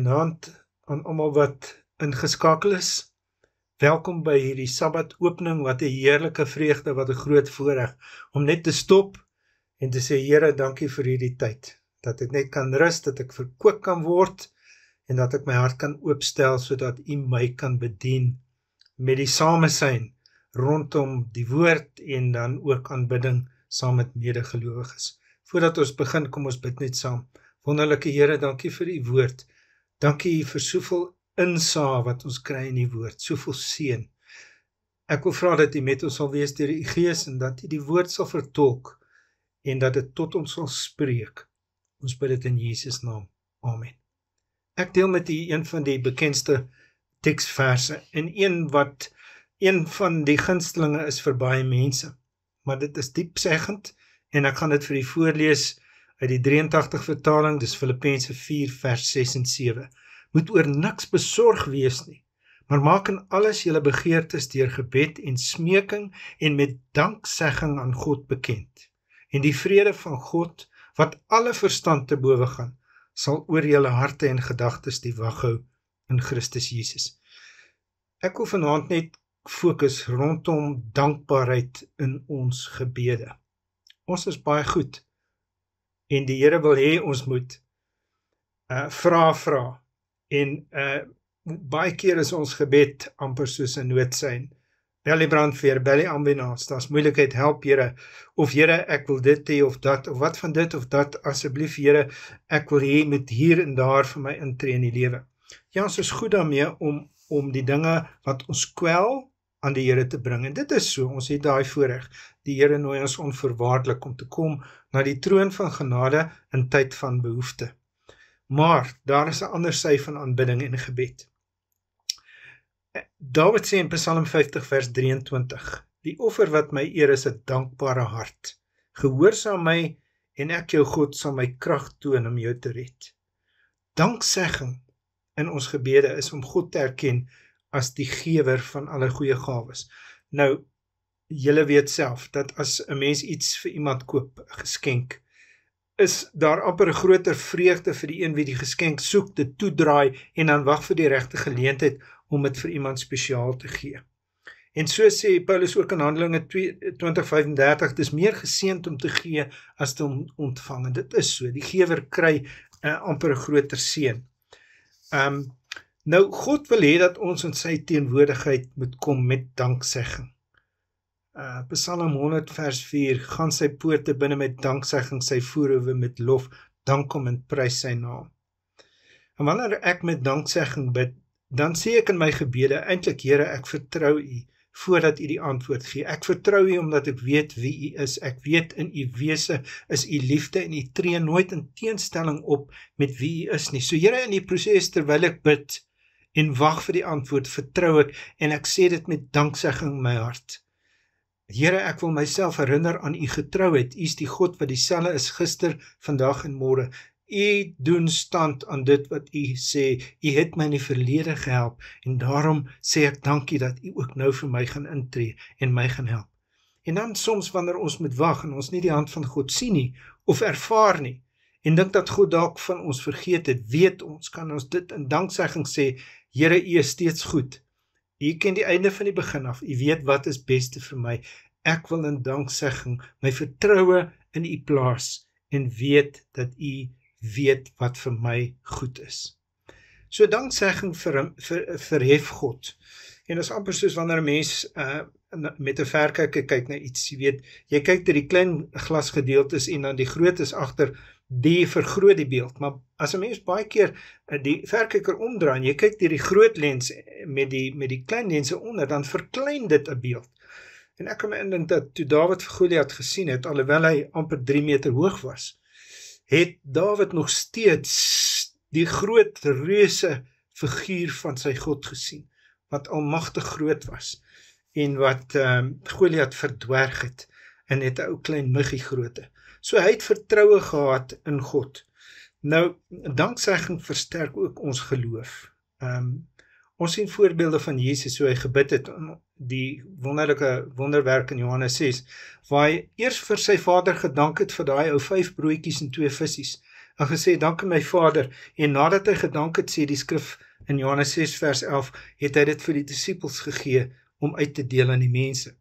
Goeienaand aan almal wat ingeskakel is. Welkom by hierdie Sabbat opening, wat 'n heerlike vreugde, wat 'n groot voorreg om net te stop en te sê, Here, dankie vir hierdie tyd, dat ek net kan rus, dat ek verkoop kan word en dat ek my hart kan oopstel sodat U my kan bedien met die samesyn rondom die woord en dan ook aanbidding saam met medegelowiges. Voordat ons begin, kom ons bid net saam. Wonderlike Here, dankie vir U woord. Dankie vir soveel insaag wat ons kry in die woord, soveel seën. Ek wil vra dat U met ons sal wees deur U Gees en dat U die woord sal vertolk en dat dit tot ons sal spreek. Ons bid dit in Jesus naam. Amen. Ek deel met U een van die bekendste teksverse en een van die gunstelinge is vir baie mense, maar dit is diepseggend en ek gaan dit vir U voorlees uit die 83 vertaling, dis Filippense 4 vers 6 en 7. Moet oor niks besorg wees nie, maar maak in alles julle begeertes deur gebed en smeking en met danksegging aan God bekend. En die vrede van God, wat alle verstand te bowe gaan, sal oor julle harte en gedagtes die wag hou in Christus Jesus. Ek wil vanaand net fokus rondom dankbaarheid in ons gebede. Ons is baie goed en die Here wil hê ons moet vra en baie keer is ons gebed amper soos 'n noodsein. Bel die brandweer, bel die ambulans, daar's moeilikheid, help Here, of Here, ek wil dit hê of dat, of wat van dit of dat, asseblief Here, ek wil hê met hier en daar vir my intree in die lewe. Ja, ons is goed daarmee om die dinge wat ons kwel aan die Here te bring, en dit is so, ons het daai voorreg, die Here nooi ons onvoorwaardelik om te kom na die troon van genade in tyd van behoefte. Maar, daar is 'n ander sy van aanbidding en gebed. Dawid sê in Psalm 50 vers 23, die offer wat my eer is 'n dankbare hart. Gehoorsaam my en ek jou God sal my krag toon om jou te red. Danksegging in ons gebede is om God te erken as die gewer van alle goeie gawes. Nou, julle weet self, dat as 'n mens iets vir iemand koop, 'n geskenk, is daar amper 'n groter vreugde vir die een wie die geskenk soek, dit toedraai en dan wag vir die regte geleentheid om dit vir iemand spesiaal te gee. En so sê Paulus ook in Handelinge 20:35, dis meer geseënd om te gee as te ontvang. En dit is so, die gewer kry amper 'n groter seën. Nou, God wil hê dat ons in sy teenwoordigheid moet kom met danksegging. Psalm 100 vers 4, gaan sy poorte binne met danksegging, sy voorhoewe met lof, dank hom en prys sy naam. En wanneer ek met danksegging bid, dan sê ek in my gebede, eintlik Here, ek vertrou U, voordat U die antwoord gee. Ek vertrou U omdat ek weet wie U is. Ek weet in U wese is U liefde en U tree nooit in teenstelling op met wie U is nie. So Here, in die proses terwyl ek bid en wag vir die antwoord, vertrou ek en ek sê dit met danksegging in my hart. Here, ek wil myself herinner aan U getrouheid. U is die God wat dieselfde is gister, vandag en môre. U doen stand aan dit wat U sê. U het my in die verlede gehelp en daarom sê ek dankie dat U ook nou vir my gaan intree en my gaan help. En dan soms wanneer ons moet wag en ons nie die hand van God sien nie of ervaar nie en dink dat God dalk van ons vergeet het, weet ons, kan ons dit in danksegging sê, Here, U is steeds goed. U ken die einde van die begin af. U weet wat is beste vir my. Ek wil in danksegging my vertroue in U plaas en weet dat U weet wat vir my goed is. So danksegging verhef God. En dit is amper soos wanneer 'n mens met 'n verkyker kyk na iets. Jy weet, jy kyk deur die klein glasgedeeltes en dan die grootes agter, die vergroot die beeld. Maar as 'n mens baie keer die verkyker omdraai en jy kyk deur die groot lens met die klein lense onder, dan verklein dit 'n beeld. En ek kan my indink dat toe Dawid vir Goliat gesien het, alhoewel hy amper 3 meter hoog was, het Dawid nog steeds die groot reuse figuur van sy God gesien, wat almagtig groot was, en wat Goliat verdwerg het, en het 'n ou klein muggie grootte. So hy het vertroue gehad in God. Nou, danksegging versterk ook ons geloof. Ons sien voorbeelde van Jesus, hoe hy gebid het, die wonderlike wonderwerk in Johannes 6, waar hy eers vir sy vader gedank het vir daai ou 5 broodjies en 2 vissies, en gesê, dankie my Vader, en nadat hy gedank het, sê die skrif in Johannes 6 vers 11, het hy dit vir die disippels gegee, om uit te deel aan die mense.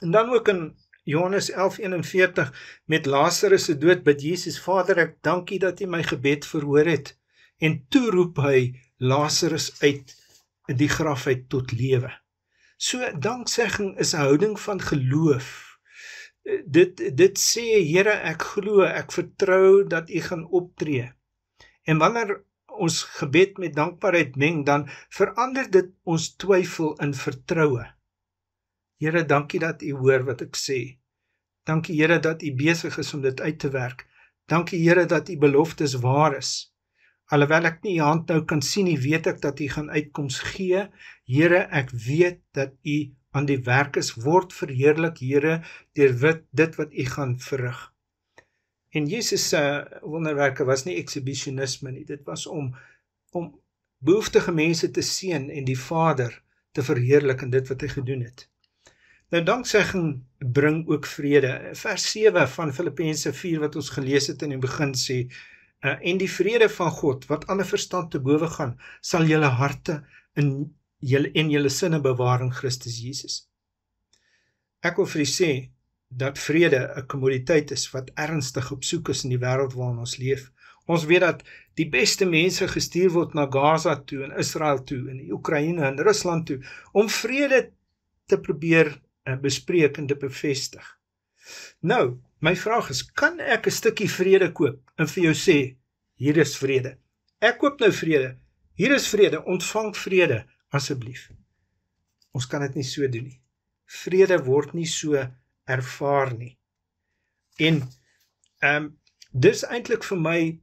En dan ook in Johannes 11:41, met Lazarus se dood, bid Jesus, Vader, ek dankie dat U my gebed verhoor het, en toe roep hy Lazarus uit die graf uit tot lewe. So, danksegging is 'n houding van geloof. Dit sê, Here, ek glo, ek vertrou dat U gaan optree. En wanneer ons gebed met dankbaarheid meng, dan verander dit ons twyfel in vertroue. Here, dankie dat U hoor wat ek sê. Dankie, Here, dat U besig is om dit uit te werk. Dankie, Here, dat U beloftes waar is. Alhoewel ek nie U hand nou kan sien nie, weet ek dat U gaan uitkoms gee. Here, ek weet dat U aan die werk is, word verheerlik, Here, deur dit wat U gaan verrig. En Jesus se wonderwerke was nie exhibitionisme nie, dit was om behoeftige mense te seën en die Vader te verheerlik in dit wat hy gedoen het. Nou, danksegging bring ook vrede. Vers 7 van Filippense 4 wat ons gelees het in die begin sê, en die vrede van God, wat alle verstand te bowe gaan, sal julle harte en julle sinne bewaar in Christus Jesus. Ek wil vir u sê, dat vrede 'n kommoditeit is wat ernstig op soek is in die wêreld waarin ons leef. Ons weet dat die beste mense gestuur word na Gaza toe, en Israel toe, en die Oekraïne en Rusland toe, om vrede te probeer bespreek en te bevestig. Nou, my vraag is, kan ek 'n stukkie vrede koop en vir jou sê, hier is vrede. Ek koop nou vrede, hier is vrede, ontvang vrede, asseblief. Ons kan dit nie so doen nie. Vrede word nie so ervaar nie. En dis eintlik vir my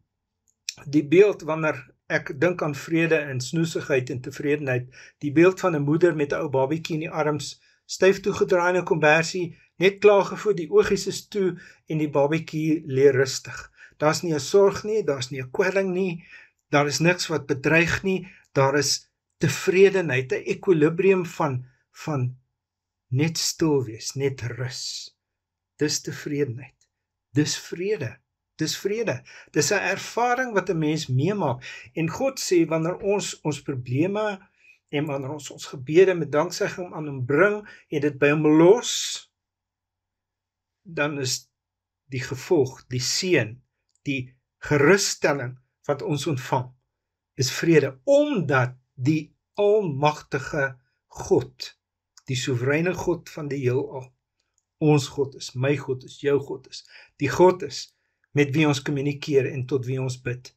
die beeld wanneer ek dink aan vrede en snoesigheid en tevredenheid, die beeld van 'n moeder met 'n ou babietjie in die arms, styf toegedraai in 'n kombersie, net klaar gevoed, die oogies is toe en die babietjie lê rustig. Daar's nie 'n sorg nie, daar's nie 'n kwelling nie, daar is niks wat bedreig nie, daar is tevredenheid, 'n ekwilibrium van net stil wees, net rus. Dis tevredenheid. Dis vrede. Dis vrede. Dis 'n ervaring wat 'n mens meemaak. En God sê, wanneer ons probleme en wanneer ons gebede met danksegging aan hom bring en dit by hom los, dan is die gevolg, die seën, die gerusstelling wat ons ontvang, is vrede, omdat die almagtige God, die soewereine God van die heelal, ons God is, my God is, jou God is, die God is, met wie ons kommunikeer en tot wie ons bid.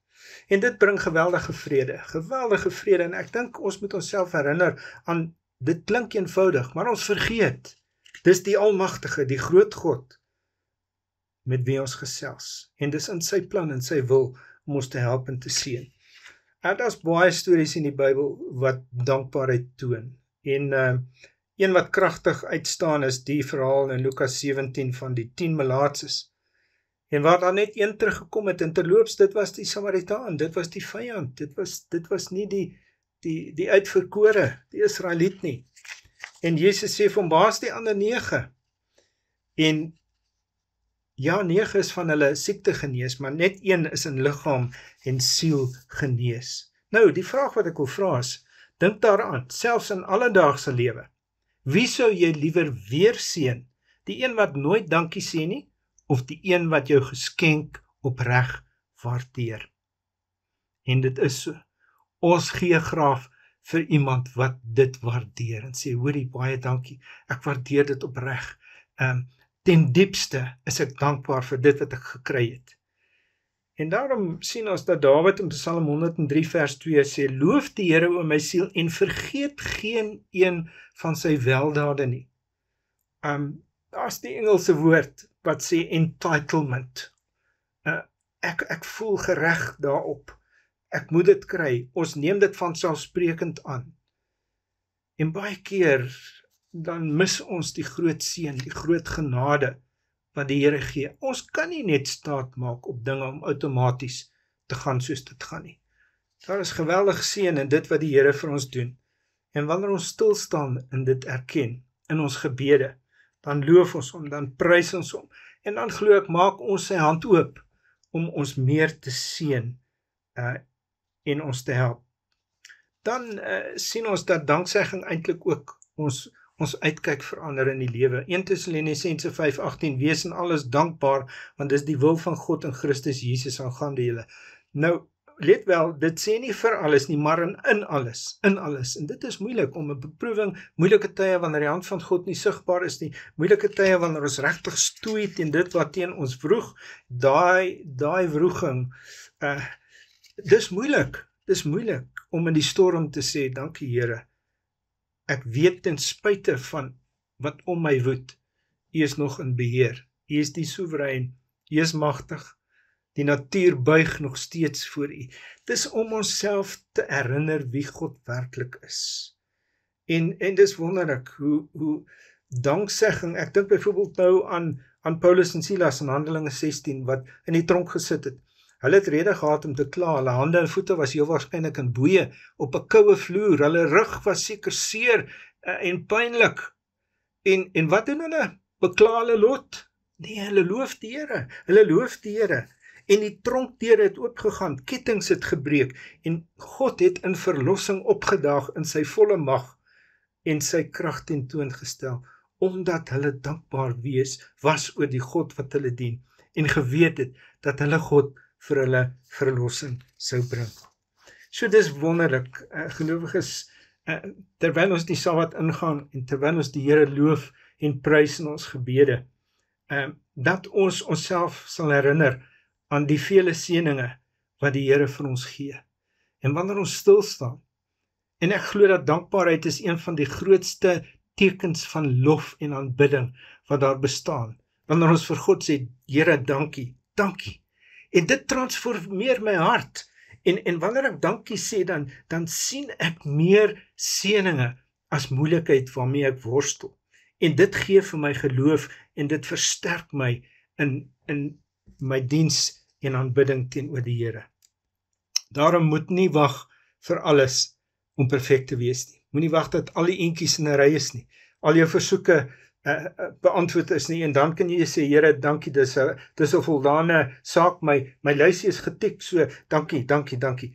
En dit bring geweldige vrede, en ek dink ons moet onsself herinner aan, dit klink eenvoudig, maar ons vergeet, dis die almagtige, die groot God, met wie ons gesels, en dis in sy plan en sy wil, om ons te help en te seën. Daar's baie stories in die Bybel, wat dankbaarheid toon, en een wat kragtig uitstaan is die verhaal in Lukas 17 van die 10 melaatses. En waar daar net een teruggekom het, en terloops, dit was die Samaritaan, dit was die vyand, dit was nie die uitverkore, die Israeliet nie. En Jesus sê vir hom, waar's die ander 9? En ja, 9 is van hulle siekte genees, maar net 1 is in liggaam en siel genees. Nou, die vraag wat ek wil vra is, dink daaraan, selfs in alledaagse lewe, wie sou jy liewer weer seën? Die een wat nooit dankie sê nie, of die een wat jou geskenk opreg waardeer? En dit is so. Ons gee graag vir iemand wat dit waardeer, en sê, hoorie, baie dankie, ek waardeer dit opreg. Ten diepste is ek dankbaar vir dit wat ek gekry het. En daarom sien ons dat Dawid in Psalm 103 vers 2 sê, loof die Here o my siel en vergeet geen een van sy weldade nie. Daar's die Engelse woord wat sê entitlement. Ek voel gereg daarop. Ek moet dit kry. Ons neem dit vanselfsprekend aan. En baie keer dan mis ons die groot seën, die groot genade wat die Here gee. Ons kan nie net staat maak op dinge om outomaties te gaan soos dit gaan nie. Daar is geweldig seën in dit wat die Here vir ons doen. En wanneer ons stil staan en dit erken in ons gebede, dan loof ons hom, dan prys ons hom. En dan glo ek, maak ons sy hand oop om ons meer te seën en ons te help. Dan sien ons dat danksegging eintlik ook ons uitkyk verander in die lewe. 1 Tessalonisense 5:18, wees in alles dankbaar, want dis die wil van God in Christus Jesus aangaande julle. Nou, let wel, dit sê nie vir alles nie, maar in alles. En dit is moeilik om 'n beproewing, moeilike tye wanneer die hand van God nie sigbaar is nie, moeilike tye wanneer ons regtig stoei teen dit wat teen ons vroeg, daai wroging, dis moeilik om in die storm te sê, dankie Here, ek weet ten spyte van wat om my woed, U is nog in beheer, U is die soewerein, U is magtig, die natuur buig nog steeds voor U. Dis om onsself te herinner wie God werklik is. En dis wonderlik, hoe danksegging, ek dink byvoorbeeld nou aan Paulus en Silas in Handelinge 16, wat in die tronk gesit het. Hulle het rede gehad om te kla, hulle hande en voete was heel waarskynlik in boeye, op 'n koue vloer, hulle rug was seker seer en pynlik. En wat doen hulle? Bekla hulle lot? Nee, hulle loof die Here. En die tronkdeure het oopgegaan, kettinge het gebreek, en God het in verlossing opgedaag in sy volle mag en sy krag tentoongestel, omdat hulle dankbaar was oor die God wat hulle dien, en geweet het dat hulle God vir hulle verlossing sou bring. So dis wonderlik, gelowiges, terwyl ons die Sabbat ingaan, en terwyl ons die Here loof en prys in ons gebede, dat ons onsself sal herinner aan die vele seëninge wat die Here vir ons gee. En wanneer ons stil staan, en ek glo dat dankbaarheid is een van die grootste tekens van lof en aanbidding wat daar bestaan. Wanneer ons vir God sê, Here, dankie. En dit transformeer my hart. En wanneer ek dankie sê, dan sien ek meer seëninge as moeilikheid waarmee ek worstel. En dit gee vir my geloof, en dit versterk my in my diens en aanbidding teenoor die Here. Daarom moet nie wag vir alles om perfek te wees nie. Moenie wag dat al die eentjies in 'n ry is nie. Al jou versoeke beantwoord is nie, en dan kan jy sê, Here, dankie, dis 'n voldane saak, my lysie is getik, so dankie.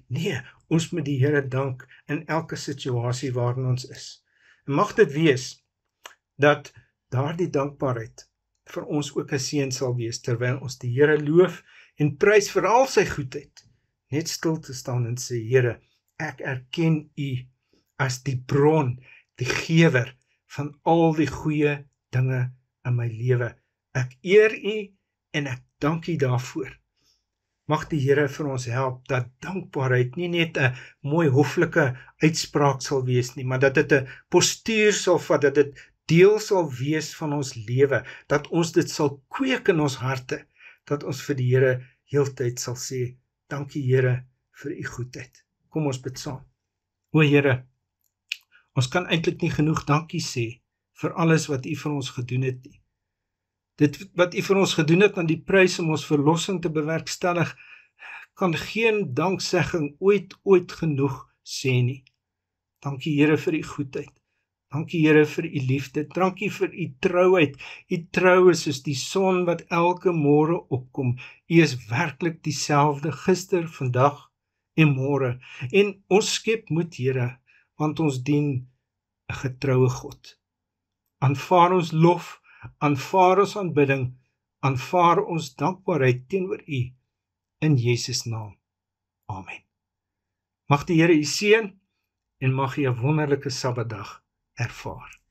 Nee, ons moet die Here dank in elke situasie waarin ons is. En mag dit wees dat daardie dankbaarheid vir ons ook 'n seën sal wees, terwyl ons die Here loof en prys vir al sy goedheid, net stil te staan en sê, Here, ek erken U as die bron, die gewer van al die goeie dinge in my lewe. Ek eer U en ek dank U daarvoor. Mag die Here vir ons help dat dankbaarheid nie net 'n mooi hoflike uitspraak sal wees nie, maar dat dit 'n postuur sal vat, dat dit deel sal wees van ons lewe, dat ons dit sal kweek in ons harte, dat ons vir die Here heeltyd sal sê, dankie Here vir U goedheid. Kom ons bid saam. O Here, ons kan eintlik nie genoeg dankie sê vir alles wat U vir ons gedoen het nie. Dit wat U vir ons gedoen het aan die prys om ons verlossing te bewerkstellig, kan geen danksegging ooit genoeg sê nie. Dankie Here vir U goedheid. Dankie Here vir U liefde. Dankie vir U trouheid. U trou is soos die son wat elke môre opkom. U is werklik dieselfde gister, vandag en môre. En ons skep moed, Here, want ons dien 'n getroue God. Aanvaar ons lof, aanvaar ons aanbidding, aanvaar ons dankbaarheid teenoor U, in Jesus naam. Amen. Mag die Here U seën, en mag U 'n wonderlike Sabbatdag ervaar.